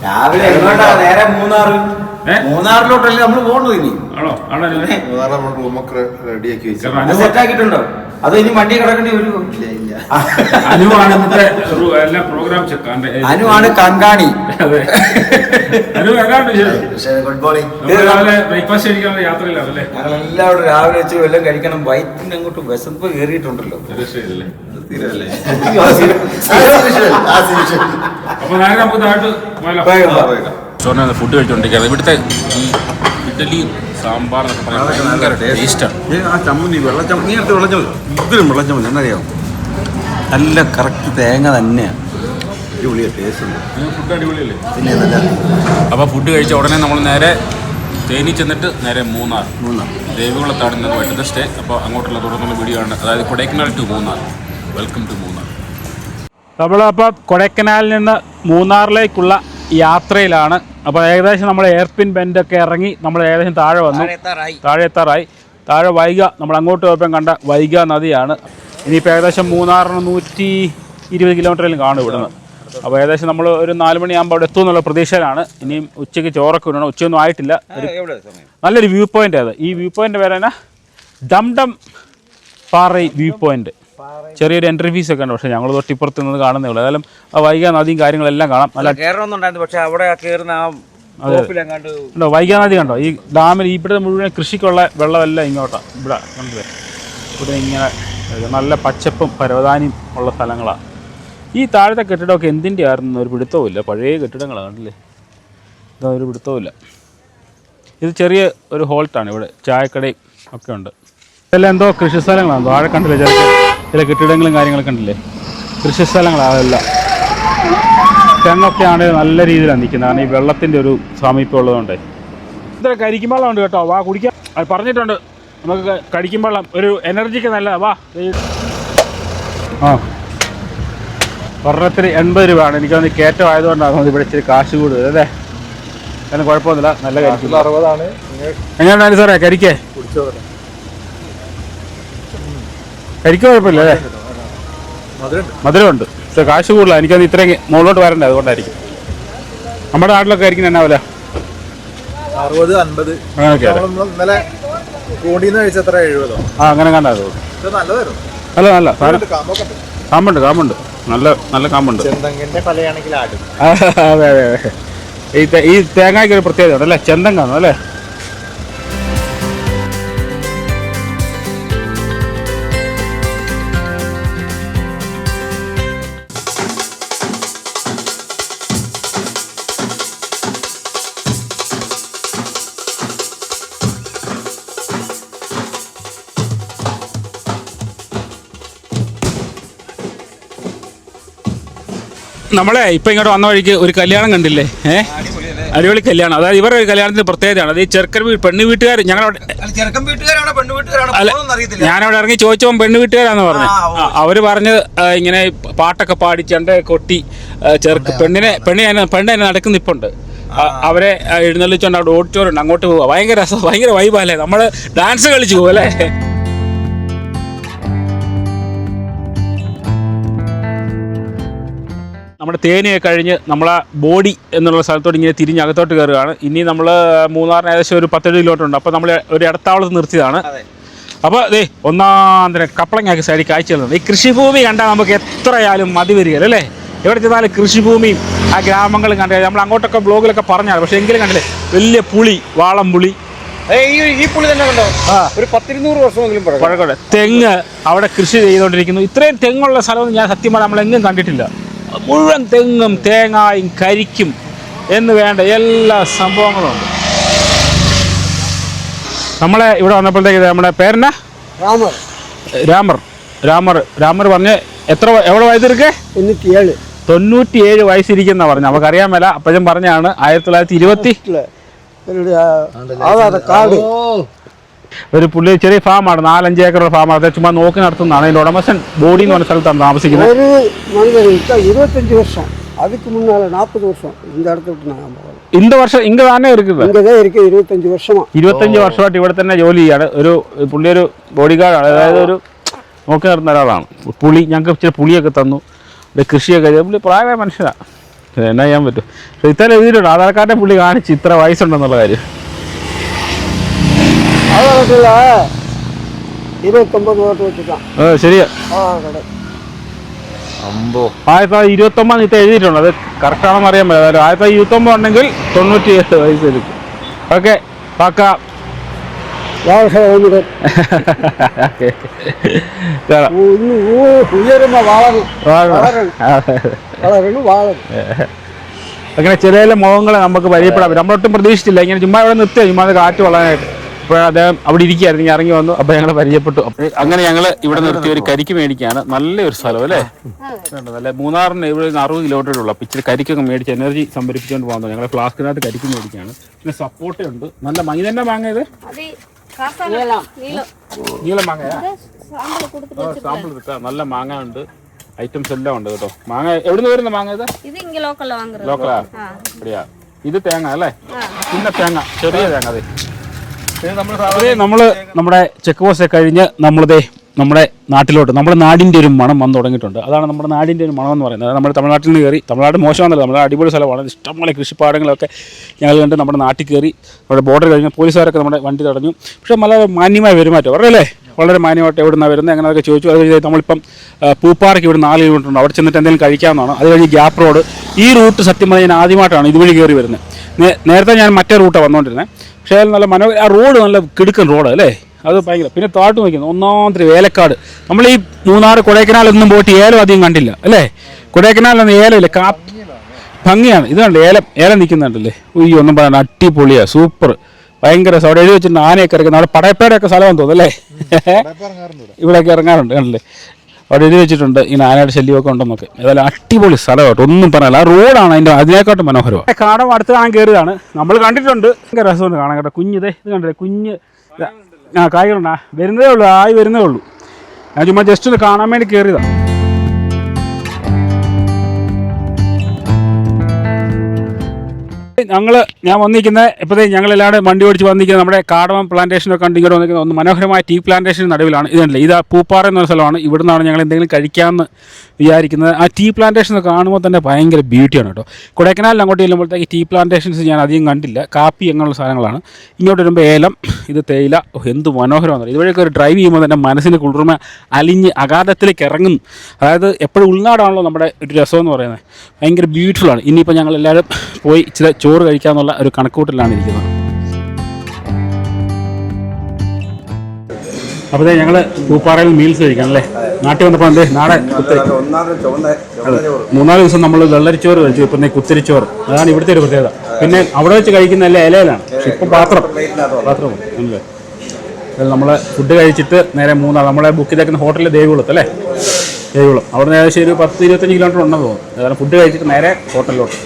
രാവിലെ എങ്ങോട്ടാ? നേരെ മൂന്നാറിലോട്ടല്ലേ നമ്മൾ പോകണു. ഇനി റൂമൊക്കെ റെഡിയാക്കി സെറ്റ് ആക്കിയിട്ടുണ്ടോ? അതോ ഇനി വണ്ടി കിടക്കേണ്ടി വരുമോ? അനുവാണ് കങ്കാണി. Good morning. ഞങ്ങളെല്ലാവരും രാവിലെ വെച്ച് വല്ലതും കഴിക്കണം. വയറ്റിന് അങ്ങോട്ട് വിശപ്പ് കയറിയിട്ടുണ്ടല്ലോ. ഫുഡ് കഴിച്ചോണ്ടിരിക്കുകയാണ്. ഇവിടുത്തെ ഈ ഇഡ്ഡലി സാമ്പാർ എന്നൊക്കെ പറയുന്നത് ഭയങ്കര ടേസ്റ്റാണ്. ആ ചമ്മന്തി വെള്ളച്ചമ്മന്തി അടുത്ത് വെള്ളച്ചമ്മന്തി ഇതിലും വെള്ളച്ചമ്മന്തി എന്നറിയാമോ? നല്ല കറക്റ്റ് തേങ്ങ തന്നെയാണ്. അടിപൊളിയാണ്, ടേസ്റ്റ് ഉണ്ട്. ഫുഡ് അടിപൊളിയല്ലേ? അപ്പോൾ ഫുഡ് കഴിച്ച ഉടനെ നമ്മൾ നേരെ തേനി ചെന്നിട്ട് നേരെ മൂന്നാർ ദേവികുളത്താണ് ഇന്ന് വൈകിട്ടത്തെ സ്റ്റേ. അപ്പോൾ അങ്ങോട്ടുള്ള തുടർന്നുള്ള വീഡിയോ ആണ്. അതായത് Kodaikanal to Munnar. Welcome to Munnar. നമ്മളപ്പോൾ കൊടൈക്കനാലിൽ നിന്ന് മൂന്നാറിലേക്കുള്ള യാത്രയിലാണ്. അപ്പോൾ ഏകദേശം നമ്മൾ എയർപിൻ ബെൻഡൊക്കെ ഇറങ്ങി നമ്മൾ ഏകദേശം താഴെ വന്നു. താഴെ എത്താറായി. താഴെ വൈഗ, നമ്മൾ അങ്ങോട്ട് പോയപ്പം കണ്ട വൈഗ നദിയാണ്. ഇനിയിപ്പോൾ ഏകദേശം മൂന്നാറിന് 120 കിലോമീറ്ററിലും കാണും ഇവിടുന്ന്. അപ്പോൾ ഏകദേശം നമ്മൾ ഒരു 4 മണിയാകുമ്പോൾ അവിടെ എത്തുമെന്നുള്ള പ്രതീക്ഷയിലാണ്. ഇനിയും ഉച്ചയ്ക്ക് ചോറൊക്കെ ഇടണം. ഉച്ചയൊന്നും ആയിട്ടില്ല. നല്ലൊരു വ്യൂ പോയിൻ്റ് അത്. ഈ വ്യൂ പോയിൻ്റ് പേര് തന്നെ ഡം പാറൈ വ്യൂ പോയിൻ്റ്. ചെറിയൊരു എൻട്രി ഫീസ് ഒക്കെ ഉണ്ട്. പക്ഷേ ഞങ്ങൾ തൊട്ടിപ്പുറത്ത് നിന്ന് കാണുന്നേ ഉള്ളൂ. ഏതായാലും വൈഗ നദിയും കാര്യങ്ങളെല്ലാം കാണാം. നല്ല പക്ഷെ അവിടെ കയറുന്ന വൈഗ നദി കണ്ടോ? ഈ ഡാമിൽ ഇവിടെ മുഴുവൻ കൃഷിക്കുള്ള വെള്ളമെല്ലാം ഇങ്ങോട്ടാണ്. ഇവിടെ കണ്ടില്ലേ? ഇവിടെ ഇങ്ങനെ നല്ല പച്ചപ്പും പരവതാനിയും ഉള്ള സ്ഥലങ്ങളാണ്. ഈ താഴത്തെ കെട്ടിടമൊക്കെ എന്തിൻ്റെ ആയിരുന്നു ഒരു പിടുത്തവുമില്ല. പഴയ കെട്ടിടങ്ങളാണ് കണ്ടില്ലേ? ഇതൊരു പിടുത്തവുമില്ല. ഇത് ചെറിയ ഒരു ഹോൾട്ടാണ്. ഇവിടെ ചായക്കടയും ഒക്കെ ഉണ്ട്. ഇതെല്ലാം എന്തോ കൃഷി സ്ഥലങ്ങളാണ്. താഴെ കണ്ടില്ലേ? ചില കെട്ടിടങ്ങളും കാര്യങ്ങളൊക്കെ കണ്ടില്ലേ? കൃഷി സ്ഥലങ്ങളാണ് അതെല്ലാം. തെങ്ങൊക്കെ ആണെങ്കിൽ നല്ല രീതിയിലാണ് നിൽക്കുന്നത്. കാരണം ഈ വെള്ളത്തിൻ്റെ ഒരു സാമീപ്യം ഉള്ളതുകൊണ്ട്. ഇത്ര കരിക്കും വെള്ളം ഉണ്ട് കേട്ടോ. വാ കുടിക്കാം. അത് പറഞ്ഞിട്ടുണ്ട് നമുക്ക് കടിക്കും വെള്ളം ഒരു എനർജിക്ക് നല്ലതാണ്. വാ. ആ ഒരെണ്ണത്തിന് 80 രൂപയാണ്. എനിക്കൊന്ന് കയറ്റം ആയതുകൊണ്ടാണ് ഇവിടെ ഇച്ചിരി കാശ് കൂടുതൽ അല്ലേ? അതിന് കുഴപ്പമൊന്നുമില്ല. നല്ല കരിക്കും. 60 എങ്ങനെയാണ് സാറേ കരിക്കേ? കരിക്ക് കുഴപ്പമില്ല അല്ലേ? മധുരമുണ്ട്. പക്ഷേ കാശ് കൂടുതലാണ്. എനിക്കൊന്ന് ഇത്രയും മുകളിലോട്ട് വരണ്ടേ, അതുകൊണ്ടായിരിക്കും. നമ്മുടെ നാട്ടിലൊക്കെ കരിക്കുന്ന എന്നാ വില? 60, 50 ആ അങ്ങനെ കണ്ടാ. നല്ല നല്ല കാമ്പുണ്ട് നല്ല കാമ്പുണ്ട്. അതെ അതെ. ഈ തേങ്ങയ്ക്ക് ഒരു പ്രത്യേകത ഉണ്ട് അല്ലേ? ചെന്തങ്ങാന്നോ അല്ലേ? നമ്മളെ ഇപ്പം ഇങ്ങോട്ട് വന്ന വഴിക്ക് ഒരു കല്യാണം കണ്ടില്ലേ? അടിപൊളി കല്യാണം. അതായത് ഇവരുടെ ഒരു കല്യാണത്തിന് പ്രത്യേകതയാണ്. അത് ഈ പെണ്ണ് വീട്ടുകാർ ഞാനവിടെ ഇറങ്ങി ചോദിച്ചപ്പോൾ പെണ്ണ് വീട്ടുകാരാന്ന് പറഞ്ഞു. അവർ പറഞ്ഞത് ഇങ്ങനെ പാട്ടൊക്കെ പാടി ചെണ്ട കൊട്ടി പെണ്ണ് നടക്കുന്ന ഇപ്പുണ്ട്. അവരെ എഴുന്നള്ളിച്ചുകൊണ്ട് അവിടെ ഓഡിറ്റോറിയം ഉണ്ട്. അങ്ങോട്ട് പോവുക. ഭയങ്കര രസം, ഭയങ്കര വൈബല്ലേ? നമ്മൾ ഡാൻസ് കളിച്ചു പോകും അല്ലേ? നമ്മുടെ തേനിയൊക്കെ കഴിഞ്ഞ് നമ്മളെ ബോഡി എന്നുള്ള സ്ഥലത്തോട്ട് ഇങ്ങനെ തിരിഞ്ഞ് അകത്തോട്ട് കയറുകയാണ്. ഇനി നമ്മൾ മൂന്നാറിന് ഏകദേശം ഒരു 10-7 കിലോമീറ്റർ ഉണ്ട്. അപ്പോൾ നമ്മൾ ഒരു ഇടത്താവളത്ത് നിർത്തിയതാണ്. അപ്പോൾ അതേ ഒന്നാന്തരം കപ്പളങ്ങാക്കി സൈഡിൽ കാഴ്ച തരുന്നത്. ഈ കൃഷിഭൂമി കണ്ടാൽ നമുക്ക് എത്രയായാലും മതി വരികയല്ലേ അല്ലേ? എവിടെ ചെന്നാലും കൃഷിഭൂമിയും ആ ഗ്രാമങ്ങളും കണ്ടു. നമ്മൾ അങ്ങോട്ടൊക്കെ ബ്ലോഗിലൊക്കെ പറഞ്ഞാൽ പക്ഷേ എങ്കിലും കണ്ടില്ലേ വലിയ പുളി, വാളം പുളി. ഈ പുളി തന്നെ കണ്ടോ? ഒരു 10-200 വർഷമെങ്കിലും പഴക്കോട്ടെ. തെങ്ങ് അവിടെ കൃഷി ചെയ്തുകൊണ്ടിരിക്കുന്നു. ഇത്രയും തെങ്ങുള്ള സ്ഥലമൊന്നും ഞാൻ സത്യം പറഞ്ഞാൽ നമ്മളെങ്ങും കണ്ടിട്ടില്ല. മുഴുവൻ തെങ്ങും തേങ്ങായും കരിക്കും എന്ന് വേണ്ട എല്ലാ സംഭവങ്ങളും ഉണ്ട്. നമ്മളെ ഇവിടെ വന്നപ്പോഴത്തേക്ക് നമ്മുടെ പേരെന്നാ? രാമർ പറഞ്ഞ് എവിടെ വയസ്സിരിക്കേ? 97 വയസ്സിരിക്കുന്ന പറഞ്ഞു. നമുക്കറിയാൻ മേല. അപ്പോഴും പറഞ്ഞാണ് 1920 ഒരു പുള്ളി ചെറിയ ഫാമാണ്, 4-5 ഏക്കറുള്ള ഫാമാണ്. അത് ചുമ്മാ നോക്കി നടത്തുന്നതാണ്. അതിൻ്റെ ഉടമസ്ഥൻ ബോഡി എന്ന് പറഞ്ഞ സ്ഥലത്താണ് താമസിക്കുന്നത്. 25 வருஷம் அதுக்கு முன்னால 40 வருஷம் இந்த இடத்த விட்டு நான் போகிறேன். இந்த வருஷம் இங்கே தானே இருக்குது? இங்கே தான் இருக்குது. 25 வருஷமா 25 വർഷമായിട്ട് ഇവിടെ തന്നെ ജോലി ചെയ്യാണ്. പുള്ളി ഒരു ബോഡി ഗാർഡാണ്. അതായത് ഒരു നോക്കി നടത്തുന്ന ഒരാളാണ്. ഞങ്ങൾക്ക് ഇച്ചിരി പുളിയൊക്കെ തന്നു. ഇവിടെ കൃഷിയൊക്കെ പുള്ളി പ്രായമായ മനുഷ്യനാണ്, എന്നാ ചെയ്യാൻ പറ്റും. പക്ഷേ ഇത്ര എഴുതിയിട്ടുണ്ട്, ആധാർ കാർഡിൻ്റെ പുള്ളി കാണിച്ച് ഇത്ര വയസ്സുണ്ടെന്നുള്ള കാര്യം. ஆதாரத்தில் 29 ஓட்டு வச்சுக்கலாம். ശരിയാ. கடை അമ്പോ 1929 ഇത്ര എഴുതിയിട്ടുണ്ട്, അത് കറക്റ്റാണെന്ന് അറിയാൻ പറ്റില്ല. 1929 ഉണ്ടെങ്കിൽ 97 വയസ്സ് എടുക്കും. ഓക്കെ പാക്കാം. விவசாயம் உயரமா வாழணும். അങ്ങനെ ചില മുഖങ്ങളെ നമുക്ക് പരിചയപ്പെടാം. നമ്മളൊട്ടും പ്രതീക്ഷിച്ചില്ല ഇങ്ങനെ ചുമ്മാ ഇവിടെ നിർത്തിയ ചുമ്മാ കാറ്റ് കൊള്ളാനായിട്ട്. ഇപ്പോൾ അദ്ദേഹം അവിടെ ഇരിക്കുകയായിരുന്നു, ഇറങ്ങി വന്നു, അപ്പോൾ ഞങ്ങൾ പരിചയപ്പെട്ടു. അങ്ങനെ ഞങ്ങൾ ഇവിടെ നിർത്തി ഒരു കരിക്ക് മേടിക്കുകയാണ്. നല്ലൊരു സ്ഥലം അല്ലേ, നല്ല മൂന്നാറിന് ഇവിടെ 60 കിലോമീറ്റർ ഉള്ളൂ. അപ്പോൾ ഇച്ചിരി കരിക്കൊക്കെ മേടിച്ച് എനർജി സംഭരിച്ചുകൊണ്ട് പോകുന്നത്. ഞങ്ങൾ ഫ്ലാസ്കിനകത്ത് കരിക്ക് മേടിക്കുകയാണ്. പിന്നെ സപ്പോർട്ടുണ്ട്, നല്ല മങ്ങി തന്നെ മാങ്ങ. ഇത് നീളം മാങ്ങയാ, സാമ്പിൾ കിട്ടാം. നല്ല മാങ്ങ ഉണ്ട്, ഐറ്റംസ് എല്ലാം ഉണ്ട് കേട്ടോ. മാങ്ങ എവിടുന്ന് വരുന്ന മാങ്ങ? ഇത് ലോക്കലാ, അടിയാ. ഇത് തേങ്ങ അല്ലേ, പിന്നെ തേങ്ങ, ചെറിയ തേങ്ങ. അതെ നമ്മള് നമ്മുടെ ചെക്ക് പോസ്റ്റ് കഴിഞ്ഞ് നമ്മളിതേ നമ്മുടെ നാട്ടിലോട്ട്, നമ്മുടെ നാടിൻ്റെ ഒരു മണം വന്നു തുടങ്ങിയിട്ടുണ്ട്. അതാണ് നമ്മുടെ നാടിൻ്റെ ഒരു മണം എന്ന് പറയുന്നത്. നമ്മൾ തമിഴ്നാട്ടിൽ നിന്ന് കയറി, തമിഴ്നാട് മോശമാണല്ലോ, നമ്മുടെ അടിപൊളി സ്ഥലമാണ്, ഇഷ്ടംപോലെ കൃഷിപ്പാടങ്ങളൊക്കെ ഞങ്ങൾ കണ്ട് നമ്മുടെ നാട്ടിൽ കയറി. നമ്മുടെ ബോർഡർ കഴിഞ്ഞ് പോലീസുകാരൊക്കെ നമ്മുടെ വണ്ടി തടഞ്ഞു. പക്ഷേ വളരെ മാന്യമായ പെരുമാറ്റം, പറഞ്ഞല്ലേ, വളരെ മാന്യമായിട്ട് എവിടെ നിന്നാണ് വരുന്നത് അങ്ങനെയൊക്കെ ചോദിച്ചു. അത് കഴിഞ്ഞ് നമ്മളിപ്പം പൂപ്പാറയ്ക്ക് ഇവിടെ 4 കിലോമീറ്റർ ഉണ്ട്, അവിടെ ചെന്നിട്ട് എന്തെങ്കിലും കഴിക്കാവുന്നതാണ്. അത് കഴിഞ്ഞ് ഗ്യാപ്പ് റോഡ്. ഈ റൂട്ട് സത്യം പറഞ്ഞാൽ ഞാൻ ആദ്യമായിട്ടാണ് ഇതുവഴി കയറി വരുന്നത്. നേരത്തെ ഞാൻ മറ്റേ റൂട്ടാണ് വന്നുകൊണ്ടിരുന്നത്. പക്ഷേ നല്ല മനോഹര, ആ റോഡ് നല്ല കിടുക്കൻ റോഡ് അല്ലേ, അത് ഭയങ്കര. പിന്നെ താട്ട് നോക്കുന്നത് ഒന്നാമത്തെ വേലക്കാട്. നമ്മൾ ഈ മൂന്നാർ കൊടൈക്കനാലൊന്നും പോയിട്ട് ഏലം അധികം കണ്ടില്ല അല്ലേ. കൊടൈക്കനാലൊന്നും ഏലമില്ല, ഭംഗിയാണ്. ഇത് കണ്ട് ഏലം നിൽക്കുന്നുണ്ടല്ലേ, ഉയ്യോ ഒന്നും പറയാൻ അടിപൊളിയാണ്, സൂപ്പർ, ഭയങ്കര. അവിടെ എഴുതി വെച്ചിട്ടുണ്ട് ആനയൊക്കെ ഇറക്കുന്നത്. അവിടെ പടയപ്പേടൊക്കെ സ്ഥലമാണെന്ന് തോന്നുന്നു അല്ലേ, ഇവിടെയൊക്കെ ഇറങ്ങാറുണ്ട് കണ്ടല്ലേ. അവിടെ എഴുതി വെച്ചിട്ടുണ്ട് ഇങ്ങനെ ആനയുടെ ശല്യമൊക്കെ ഉണ്ടെന്നൊക്കെ. ഏതായാലും അടിപൊളി സ്ഥലമായിട്ട് ഒന്നും പറയാനില്ല. ആ റോഡാണ് അതിനേക്കാട്ടും മനോഹരമാണ്. കാടം അടുത്ത് കാണാൻ കയറിയതാണ്, നമ്മൾ കണ്ടിട്ടുണ്ട്. ഭയങ്കര രസമുണ്ട് കാണാൻ കേട്ടോ. കുഞ്ഞിതേ ഇത് കണ്ടില്ലേ, കുഞ്ഞ് കായ്കളുണ്ടാ, വരുന്നതേ ഉള്ളൂ, വരുന്നേ ഉള്ളൂ. ഞാൻ ചുമ്മാ ജസ്റ്റ് ഒന്ന് കാണാൻ വേണ്ടി കയറിയതാണ്. ഞാൻ വന്നിരിക്കുന്നത് ഇപ്പോഴത്തെ ഞങ്ങളെല്ലാവരും വണ്ടി ഓടിച്ച് വന്നിരിക്കുന്നത് നമ്മുടെ കാടമം പ്ലാന്റേഷനൊക്കെ കണ്ട് ഇങ്ങോട്ട് വന്നിരിക്കുന്നത് ഒന്ന് മനോഹരമായ ടീ പ്ലാന്റേഷൻ നടുവിലാണ്. ഇതല്ലേ, ഇത് പൂപ്പാറ എന്നൊരു സ്ഥലമാണ്. ഇവിടെ നിന്നാണ് ഞങ്ങൾ എന്തെങ്കിലും കഴിക്കാമെന്ന് വിചാരിക്കുന്നത്. ആ ടീ പ്ലാന്റേഷൻ കാണുമ്പോൾ തന്നെ ഭയങ്കര ബ്യൂട്ടിയാണ് കേട്ടോ. കൊടൈക്കനാലിൽ അങ്ങോട്ട് ചെല്ലുമ്പോഴത്തേക്ക് ടീ പ്ലാന്റേഷൻസ് ഞാൻ അധികം കണ്ടില്ല. കാപ്പി അങ്ങനെയുള്ള സാധനങ്ങളാണ്. ഇങ്ങോട്ട് വരുമ്പോൾ ഏലം, ഇത് തേയില. എന്ത് മനോഹരമാണ്. ഇതുവഴിയൊക്കെ ഒരു ഡ്രൈവ് ചെയ്യുമ്പോൾ തന്നെ മനസ്സിന് കുളിർമ അലിഞ്ഞ് അഗാധത്തിലേക്ക് ഇറങ്ങും. അതായത് എപ്പോഴും ഉൾനാടാണല്ലോ നമ്മുടെ ഒരു രസമെന്ന് പറയുന്നത്. ഭയങ്കര ബ്യൂട്ടിഫുള്ളാണ്. ഇനിയിപ്പോൾ ഞങ്ങളെല്ലാവരും പോയി ഇച്ചിരി ചോറ് കഴിക്കാമെന്നുള്ള ഒരു കണക്കൂട്ടിലാണ് ഇരിക്കുന്നത്. അപ്പോൾ ഞങ്ങൾ പൂപ്പാറയിൽ മീൽസ് കഴിക്കണം അല്ലേ. നാട്ടിൽ വന്നപ്പോൾ എന്ത് നാടൻ കുത്തരി, 3-4 ദിവസം നമ്മൾ വെള്ളരിച്ചോറ് കഴിച്ചു. ഇപ്പം കുത്തിരിച്ചോറ്, അതാണ് ഇവിടുത്തെ ഒരു പ്രത്യേകത. പിന്നെ അവിടെ വെച്ച് കഴിക്കുന്ന എല്ലാം ഇലയിലാണ്, പക്ഷെ ഇപ്പം പാത്രം അല്ലേ. നമ്മൾ ഫുഡ് കഴിച്ചിട്ട് നേരെ മൂന്നാർ നമ്മളെ ബുക്ക് ചെയ്തേക്കുന്ന ഹോട്ടലിൽ ദേവികുളത്ത് അല്ലേ, ദേവികുളം. അവിടെ നിന്ന് ഏകദേശം ഒരു 10-25 കിലോമീറ്റർ ഉണ്ടെന്ന് തോന്നുന്നു. അതാണ് ഫുഡ് കഴിച്ചിട്ട് നേരെ ഹോട്ടലിലോട്ട്.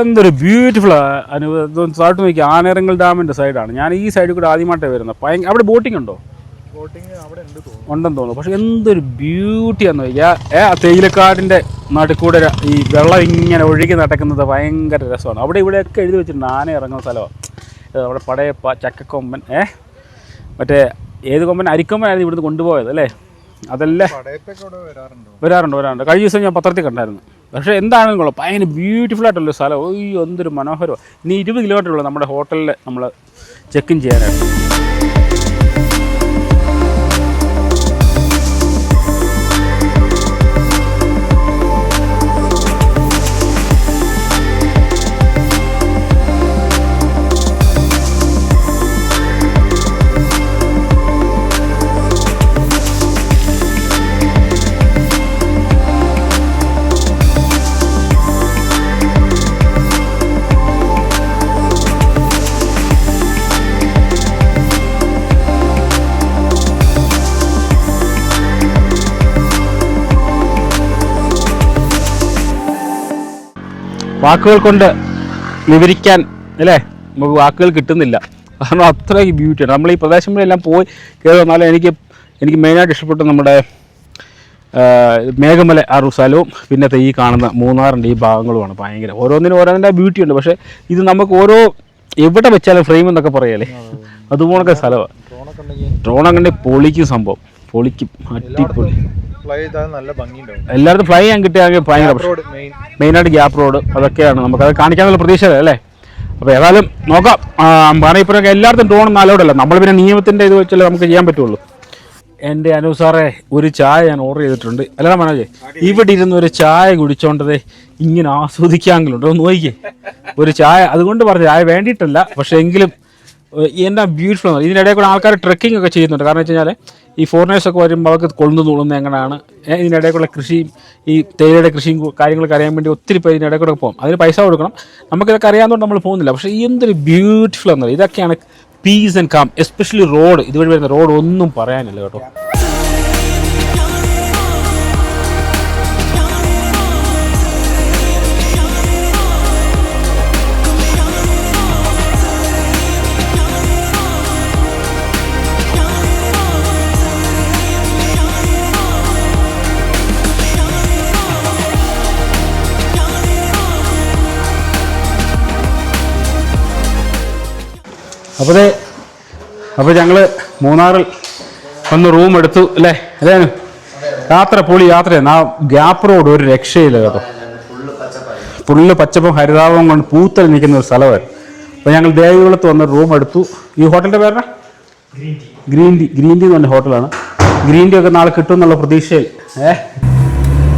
എന്തൊരു ബ്യൂട്ടിഫുൾ അനുഭവം. താഴ്ത്തു നോക്കി ആനേറങ്കൽ ഡാമിൻ്റെ സൈഡാണ്. ഞാൻ ഈ സൈഡിൽ കൂടെ ആദ്യമായിട്ടാണ് വരുന്നത്. അവിടെ ബോട്ടിംഗ് ഉണ്ടോ? ഉണ്ടെന്ന് തോന്നുന്നു. പക്ഷെ എന്തൊരു ബ്യൂട്ടിയാന്ന് ചോദിക്കുക. തേയിലക്കാടിൻ്റെ നടുക്കൂടെ ഈ വെള്ളം ഇങ്ങനെ ഒഴുകി നടക്കുന്നത് ഭയങ്കര രസമാണ്. അവിടെ ഇവിടെയൊക്കെ എഴുതി വെച്ചിട്ടുണ്ട് ആന ഇറങ്ങുന്ന സ്ഥലമാണ്. അവിടെ പടയപ്പ, ചക്കക്കൊമ്പൻ, മറ്റേ ഏത് കൊമ്പൻ, അരിക്കൊമ്പനായിരുന്നു ഇവിടുന്ന് കൊണ്ടുപോയത് അല്ലേ. അതെല്ലാം വരാറുണ്ട്. കഴിഞ്ഞ ദിവസം ഞാൻ പത്രത്തിൽ കണ്ടായിരുന്നു. പക്ഷേ എന്താണെങ്കിലും കൊള്ളാം, ഭയങ്കര ബ്യൂട്ടിഫുൾ ആയിട്ടുള്ളൊരു സ്ഥലം. ഓയ്യോ എന്തൊരു മനോഹരമാണ്. ഇനി 20 കിലോമീറ്റർ ഉള്ളൂ നമ്മുടെ ഹോട്ടലിൽ നമ്മൾ ചെക്ക് ഇൻ ചെയ്യാനായിട്ട്. വാക്കുകൾ കൊണ്ട് വിവരിക്കാൻ അല്ലേ, നമുക്ക് വാക്കുകൾ കിട്ടുന്നില്ല. കാരണം അത്രയ്ക്ക് ബ്യൂട്ടിയാണ്. നമ്മൾ ഈ പ്രദേശങ്ങളിലെല്ലാം പോയി കയറി വന്നാലും എനിക്ക് മെയിനായിട്ട് ഇഷ്ടപ്പെട്ടു നമ്മുടെ മേഘമല ആ ഒരു സ്ഥലവും പിന്നത്തെ ഈ കാണുന്ന മൂന്നാറിൻ്റെ ഈ ഭാഗങ്ങളുമാണ് ഭയങ്കര ഓരോന്നിനും ഓരോന്നിൻ്റെ ബ്യൂട്ടി ഉണ്ട്. പക്ഷേ ഇത് നമുക്ക് ഓരോ എവിടെ വെച്ചാലും ഫ്രെയിം എന്നൊക്കെ പറയല്ലേ, അതുപോലൊക്കെ സ്ഥലമാണ്. ഡ്രോണൊക്കെ ഉണ്ടെങ്കിൽ പൊളിക്കും, സംഭവം പൊളിക്കും, അടിപൊളി. എല്ലായിടത്തും ഫ്ലൈ ചെയ്യാൻ കിട്ടിയാണെങ്കിൽ ഭയങ്കര മെയിനായിട്ട് ഗ്യാപ്പ് റോഡ് അതൊക്കെയാണ് നമുക്കത് കാണിക്കാനുള്ള പ്രതീക്ഷ അല്ലേ. അപ്പോൾ ഏതായാലും നോക്കാം. പറയപ്പോഴൊക്കെ എല്ലായിടത്തും ഡ്രോൺ അലൗഡല്ല, നമ്മൾ പിന്നെ നിയമത്തിൻ്റെ ഇത് വെച്ചല്ലേ നമുക്ക് ചെയ്യാൻ പറ്റുള്ളൂ. എൻ്റെ അനു സാറേ ഒരു ചായ ഞാൻ ഓർഡർ ചെയ്തിട്ടുണ്ട്. അല്ല മനോജേ, ഇവിടെ ഇരുന്ന് ഒരു ചായ കുടിച്ചോണ്ടതേ ഇങ്ങനെ ആസ്വദിക്കാമെങ്കിലുണ്ട്. ഒന്ന് നോക്കിക്കേ ഒരു ചായ. അതുകൊണ്ട് പറഞ്ഞു ചായ വേണ്ടിയിട്ടല്ല, പക്ഷേ എങ്കിലും എന്നാ ബ്യൂട്ടിഫുൾ ആണ്. ഇതിനിടയിൽ കൂടെ ആൾക്കാർ ട്രെക്കിംഗ് ഒക്കെ ചെയ്യുന്നുണ്ട്. കാരണം വെച്ച് കഴിഞ്ഞാൽ ഈ ഫോറിനേഴ്സൊക്കെ വരുമ്പോൾ അവർക്ക് കൊള്ളുന്നു തോന്നുന്നത് എങ്ങനെയാണ്. ഇതിനിടയിൽ കൂടെ കൃഷിയും ഈ തേയിലയുടെ കൃഷിയും കാര്യങ്ങളൊക്കെ അറിയാൻ വേണ്ടി ഒത്തിരി പേര് ഇതിനിടയിൽ കൂടെ പോകും. അതിന് പൈസ കൊടുക്കണം. നമുക്കിതൊക്കെ അറിയാവുന്നതുകൊണ്ട് നമ്മൾ പോകുന്നില്ല. പക്ഷേ എന്തൊരു ബ്യൂട്ടിഫുൾ എന്നറിയാം. ഇതൊക്കെയാണ് piece and calm. Especially road, ഇതുവഴി വരുന്ന റോഡ് ഒന്നും പറയാനില്ല കേട്ടോ. അപ്പോൾ ഞങ്ങൾ മൂന്നാറിൽ ഒന്ന് റൂം എടുത്തു അല്ലേ. അതാണ് യാത്ര, പൊളി യാത്രയാണ്. ആ ഗ്യാപ്പ് റോഡ് ഒരു രക്ഷയില്ല കേട്ടോ. ഫുള്ള് പച്ചപ്പും ഹരിതാപവും കൊണ്ട് പൂത്തൽ നിൽക്കുന്ന ഒരു സ്ഥലമായിരുന്നു. അപ്പോൾ ഞങ്ങൾ ദേവികുളത്ത് വന്ന് റൂം എടുത്തു. ഈ ഹോട്ടലിൻ്റെ പേരാ ഗ്രീൻ ടീ എന്ന് പറഞ്ഞ ഹോട്ടലാണ്. ഗ്രീൻ ടീ ഒക്കെ നാളെ കിട്ടും എന്നുള്ള പ്രതീക്ഷയിൽ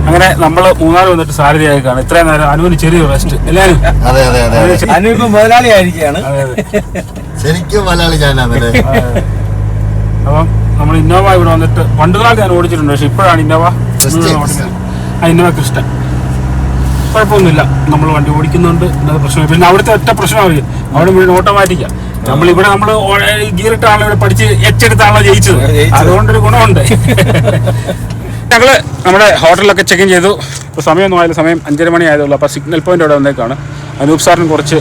അങ്ങനെ നമ്മൾ മൂന്നാർ വന്നിട്ട് സാരഥിയായി കാണും. ഇത്രയും നേരം അനുവിന് ചെറിയൊരു റെസ്റ്റ്. എല്ലാവരും അനു ഇപ്പൊ മുതലാളി ആയിരിക്കുകയാണ്. ശരിക്കും മലയാളി ചാനലാണ്. അപ്പം നമ്മൾ ഇന്നോവ ഇവിടെ വന്നിട്ട് പണ്ട് കാലത്ത് ഞാൻ ഓടിച്ചിട്ടുണ്ട്. പക്ഷെ ഇപ്പോഴാണ് ഇന്നോവ ഇന്നോവ ക്രിസ്റ്റ. കുഴപ്പമൊന്നുമില്ല, നമ്മൾ വണ്ടി ഓടിക്കുന്നുണ്ട്, എന്നത് പ്രശ്നമില്ല. പിന്നെ അവിടുത്തെ ഒറ്റ പ്രശ്നം അറിയാം, അവിടെ മുഴുവൻ ഓട്ടോമാറ്റിക്കാ. നമ്മളിവിടെ നമ്മൾ ഗിയറിട്ടാണല്ലോ ഇവിടെ പഠിച്ച് എച്ചെടുത്താണല്ലോ ജയിച്ചത്. അതുകൊണ്ടൊരു ഗുണമുണ്ട്. ഞങ്ങള് നമ്മുടെ ഹോട്ടലിലൊക്കെ ചെക്ക് ഇൻ ചെയ്തു. ഇപ്പോൾ സമയമൊന്നും ആയാലും സമയം 5:30 മണി ആയതുള്ളൂ. അപ്പോൾ സിഗ്നൽ പോയിന്റ് അവിടെ വന്നേക്കാണ്. അനൂപ് സാറിന് കുറച്ച്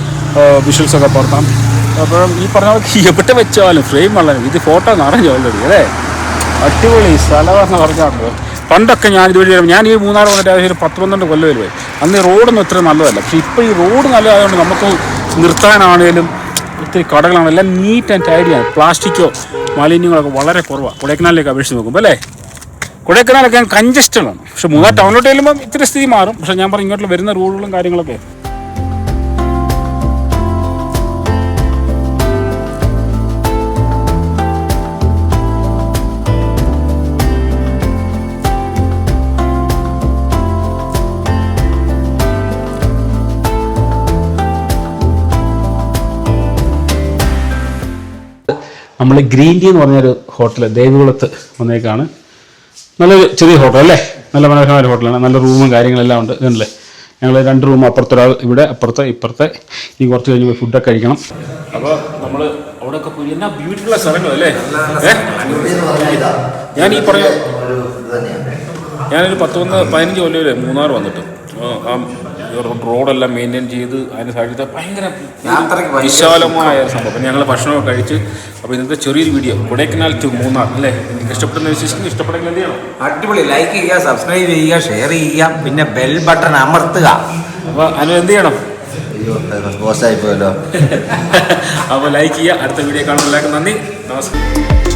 വിഷ്വൽസൊക്കെ പുറത്താം. അപ്പം ഈ പറഞ്ഞ എവിടെ വെച്ചാലും ഫ്രെയിം വളരെ ഇത് ഫോട്ടോ നിറഞ്ഞു ഓൾറെഡി അല്ലേ. അടിപൊളി സ്ഥലമെന്ന് പറഞ്ഞാൽ പണ്ടൊക്കെ ഞാൻ ഇതുവഴി ഞാൻ ഈ മൂന്നാർ വന്നിട്ട് ഏകദേശം ഒരു 10-12 കൊല്ലം വരുവായി. അന്ന് റോഡൊന്നും ഇത്ര നല്ലതല്ല. പക്ഷേ ഇപ്പോൾ ഈ റോഡ് നല്ലതായതുകൊണ്ട് നമുക്ക് നിർത്താനാണേലും ഒത്തിരി കടകളാണ്, എല്ലാം നീറ്റ് ആൻഡ് ടൈഡിയാണ്. പ്ലാസ്റ്റിക്കോ മാലിന്യങ്ങളൊക്കെ വളരെ കുറവാണ് കൊടൈക്കനാലിലേക്ക് അപേക്ഷിച്ച് നോക്കുമ്പോൾ അല്ലേ. കൊടൈക്കനാലൊക്കെ കൺജസ്റ്റഡാണ്. പക്ഷെ മൂന്നാർ ടൗണിലോട്ട് ചെല്ലുമ്പോൾ ഇത്തിരി സ്ഥിതി മാറും. പക്ഷെ ഞാൻ പറഞ്ഞു ഇങ്ങോട്ട് വരുന്ന റോഡുകളും കാര്യങ്ങളൊക്കെ നമ്മൾ ഗ്രീൻ ടീ എന്ന് പറഞ്ഞൊരു ഹോട്ടൽ ദേവികുളത്ത് വന്നേക്കാണ്. നല്ലൊരു ചെറിയ ഹോട്ടൽ അല്ലേ, നല്ല മനോഹരമായ ഹോട്ടലാണ്. നല്ല റൂമും കാര്യങ്ങളെല്ലാം ഉണ്ട്. ഇതല്ലേ ഞങ്ങൾ 2 റൂം, അപ്പുറത്തൊരാൾ, ഇവിടെ അപ്പുറത്തെ ഇപ്പുറത്തെ. ഈ കുറച്ച് കഴിഞ്ഞ് പോയി ഫുഡൊക്കെ കഴിക്കണം. അപ്പോൾ നമ്മൾ അവിടെയൊക്കെ പോയി എന്നാ ബ്യൂട്ടിഫുൾ സ്ഥലങ്ങളല്ലേ. ഞാൻ ഈ പറഞ്ഞ ഞാനൊരു 10-15 കൊല്ലം മൂന്നാർ വന്നിട്ട് ആ റോഡെല്ലാം മെയിൻറ്റെയിൻ ചെയ്ത് അതിന് സൈഡിൽ ഭയങ്കര വിശാലമായ സംഭവം. അപ്പം ഞങ്ങൾ ഭക്ഷണമൊക്കെ കഴിച്ച്. അപ്പോൾ ഇന്നത്തെ ചെറിയൊരു വീഡിയോ കൊടൈക്കനാൽ ടു മൂന്നാർ അല്ലേ. നിങ്ങൾക്ക് ഇഷ്ടപ്പെടുന്ന വിശേഷം ഇഷ്ടപ്പെടുന്ന എന്ത് ചെയ്യണം? അടിപൊളി ലൈക്ക് ചെയ്യുക, സബ്സ്ക്രൈബ് ചെയ്യുക, ഷെയർ ചെയ്യുക, പിന്നെ ബെൽ ബട്ടൺ അമർത്തുക. അപ്പോൾ അനു എന്ത് ചെയ്യണം? മോശമായി പോയല്ലോ. അപ്പോൾ ലൈക്ക് ചെയ്യുക. അടുത്ത വീഡിയോ കാണുമ്പോൾ എല്ലാവർക്കും നന്ദി, നമസ്കാരം.